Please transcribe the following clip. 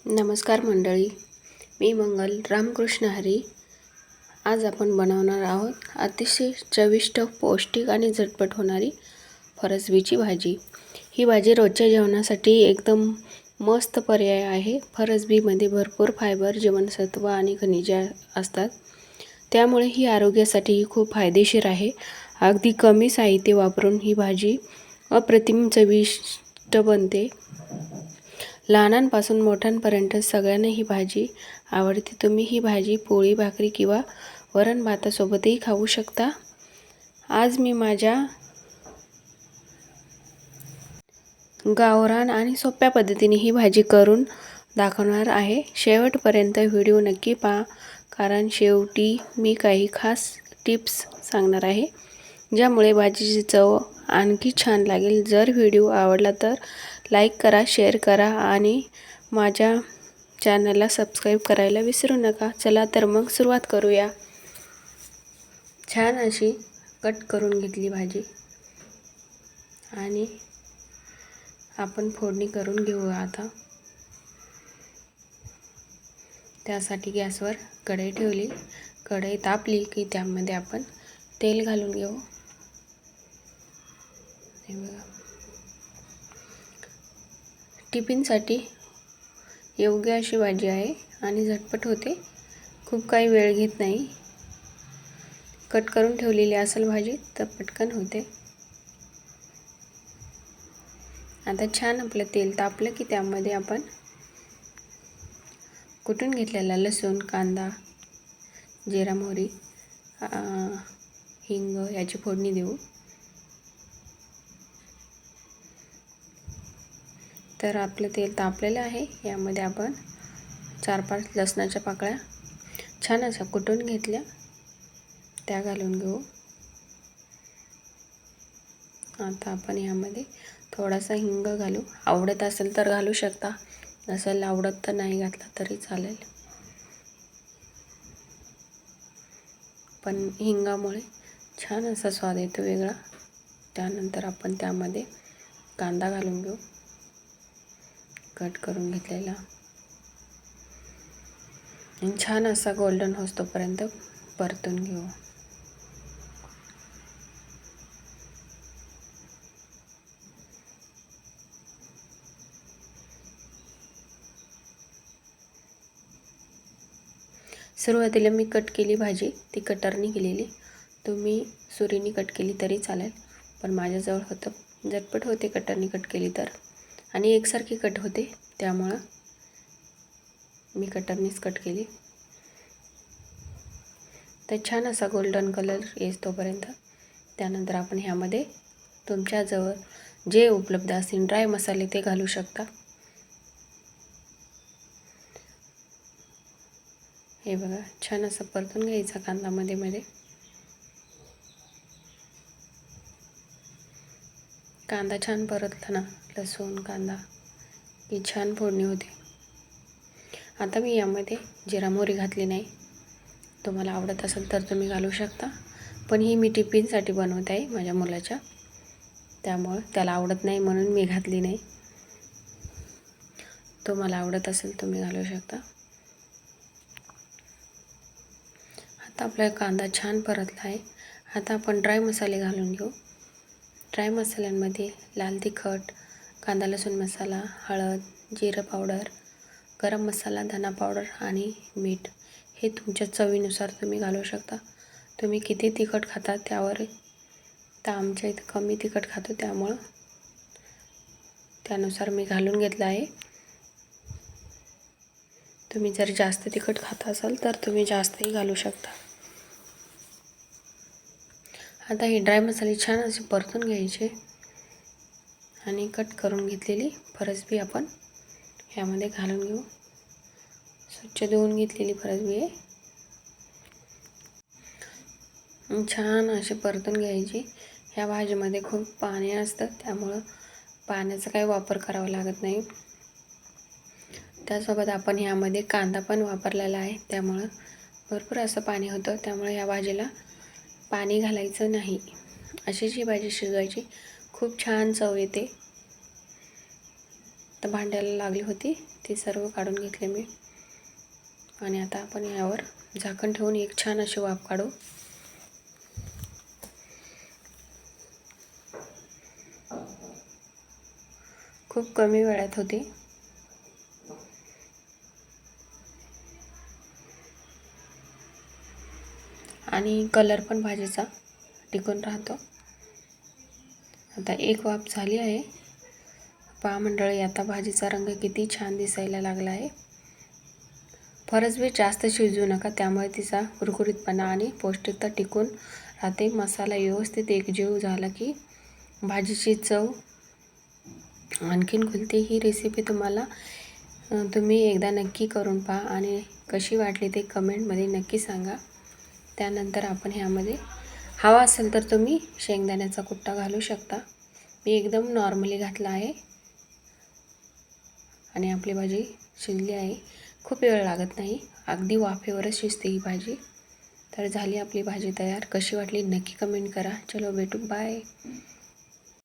नमस्कार मंडळी, मी मंगल रामकृष्ण हरी. आज आपण बनवणार आहोत अतिशय चविष्ट, पौष्टिक आणि झटपट होणारी फरसबीची भाजी. ही भाजी रोजच्या जेवणासाठी एकदम मस्त पर्याय आहे. फरसबीमध्ये भरपूर फायबर, जीवनसत्व आणि खनिजे असतात, त्यामुळे ही आरोग्यासाठी खूप फायदेशीर आहे. अगदी कमी साहित्य वापरून ही भाजी अप्रतिम चविष्ट बनते. लहानांपासून मोठ्यांपर्यंत सगळ्यांना ही भाजी आवडते. तुम्ही ही भाजी पोळी, भाकरी किंवा वरण भातासोबतही खाऊ शकता. आज मी माझ्या गावरान आणि सोप्या पद्धतीने ही भाजी करून दाखवणार आहे. शेवटपर्यंत व्हिडिओ नक्की पहा, कारण शेवटी मी काही खास टिप्स सांगणार आहे, ज्यामुळे भाजीची चव आणखी छान लागेल. जर व्हिडिओ आवडला तर लाईक करा, शेअर करा आणि माझ्या चॅनलला सबस्क्राईब करायला विसरू नका. चला तर मग सुरुवात करूया. छान अशी कट करून घेतली भाजी आणि आपण फोडणी करून घेऊ. आता त्यासाठी गॅसवर कढई ठेवली. कढई तापली की त्यामध्ये आपण तेल घालून घेऊ. हे बघा, टिफिनसाठी योग्य अशी भाजी आहे आणि झटपट होते. खूप काही वेळ घेत नाही. कट करून ठेवलेली असेल भाजी तर पटकन होते. आता छान आपलं तेल तापलं की त्यामध्ये आपण कुटून घेतलेला लसूण, कांदा, जिरा, मोहरी, हिंग याची फोडणी देऊ. तर आपलं तेल तापलेलं आहे. यामध्ये आपण 4-5 लसणाच्या पाकळ्या छान अशा कुटून घेतल्या, त्या घालून घेऊ. आता आपण यामध्ये थोडासा हिंग घालू. आवडत असेल तर घालू शकता, नसेल आवडत तर नाही घातला तरी चालेल, पण हिंगामुळे छान असा स्वाद येतो वेगळा. त्यानंतर आपण त्यामध्ये कांदा घालून घेऊ, कट करून घेतलेला, आणि छान असा गोल्डन होईस्तोपर्यंत परतून घेऊ. सुरुवातीला मी कट केली भाजी, ती कटरनी केलेली. तुम्ही सुरीने कट केली तरी चालेल, पण माझ्याजवळ होतं, झटपट होते कटरनी कट केली तर, आणि एकसारखी कट होते, त्यामुळं मी कटरनीच कट केली. तर छान असा गोल्डन कलर येतोपर्यंत. त्यानंतर आपण ह्यामध्ये तुमच्याजवळ जे उपलब्ध असतील ड्राय मसाले ते घालू शकता. हे बघा, छान असं परतून घ्यायचा कांदा मध्ये मध्ये. कांदा छान परतला ना, लसूण कांदा, की छान फोडणी होते. आता मी यामध्ये जिरा मोहरी घातली नाही. तुम्हाला आवडत असेल तर तुम्ही घालू शकता, पण ही मी टिफिनसाठी बनवत आहे माझ्या मुलाच्या, त्यामुळे त्याला आवडत नाही म्हणून मी घातली नाही. तुम्हाला आवडत असेल तुम्ही घालू शकता. आता आपला कांदा छान परतला आहे. आता आपण ड्राय मसाले घालून घेऊ. ड्राय मसाल्यांमध्ये लाल तिखट, कांदा लसूण मसाला, हळद, जिरं पावडर, गरम मसाला, धना पावडर आणि मीठ हे तुमच्या चवीनुसार तुम्ही घालू शकता. तुम्ही किती तिखट खाता त्यावर. तर आमच्या इथं कमी तिखट खातो, त्यामुळं त्यानुसार मी घालून घेतलं आहे. तुम्ही जर जास्त तिखट खाता असाल तर तुम्ही जास्तही घालू शकता. आता हे ड्राय मसाले छान असे परतून घ्यायचे आणि कट करून घेतलेली फरसबी आपण ह्यामध्ये घालून घेऊ. स्वच्छ धुवून घेतलेली फरसबी आहे. छान असे परतून घ्यायची. ह्या भाजीमध्ये खूप पाणी असतं, त्यामुळं पाण्याचा काही वापर करावा लागत नाही. त्यासोबत आपण ह्यामध्ये कांदा पण वापरलेला आहे, त्यामुळं भरपूर असं पाणी होतं. त्यामुळे ह्या भाजीला पाणी घालायचं नाही. अशीच ही भाजी शिजवायची, खूप छान चव येते. तर भांड्याला लागली होती ती सर्व काढून घेतले मी. आणि आता आपण यावर झाकण ठेवून एक छान अशी वाफ काढू. खूप कमी वेळात होते. आणि कलर पण भाजीचा टिकून राहतो. आता एक वाफ झाली आहे. पहा मंडळी, आता भाजीचा रंग किती छान दिसायला लागला आहे. फरसबी जास्त शिजवू नका, त्यामुळे तिचा कुरकुरीतपणा आणि पौष्टिकता टिकून राहते. मसाला व्यवस्थित एकजीव झाला की भाजीची चव आणखीन खुलते. ही रेसिपी तुम्ही एकदा नक्की करून पहा आणि कशी वाटली ते कमेंटमध्ये नक्की सांगा. त्यानंतर आपण ह्यामध्ये हवा असेल तर तुम्ही शेंगदाण्याचा कुट्टा घालू शकता. मी एकदम नॉर्मली घातला आहे. आणि आपली भाजी शिजली आहे. खूप वेळ लागत नाही, अगदी वाफेवरच शिजते ही भाजी. तर झाली आपली भाजी तयार. कशी वाटली नक्की कमेंट करा. चलो भेटू, बाय.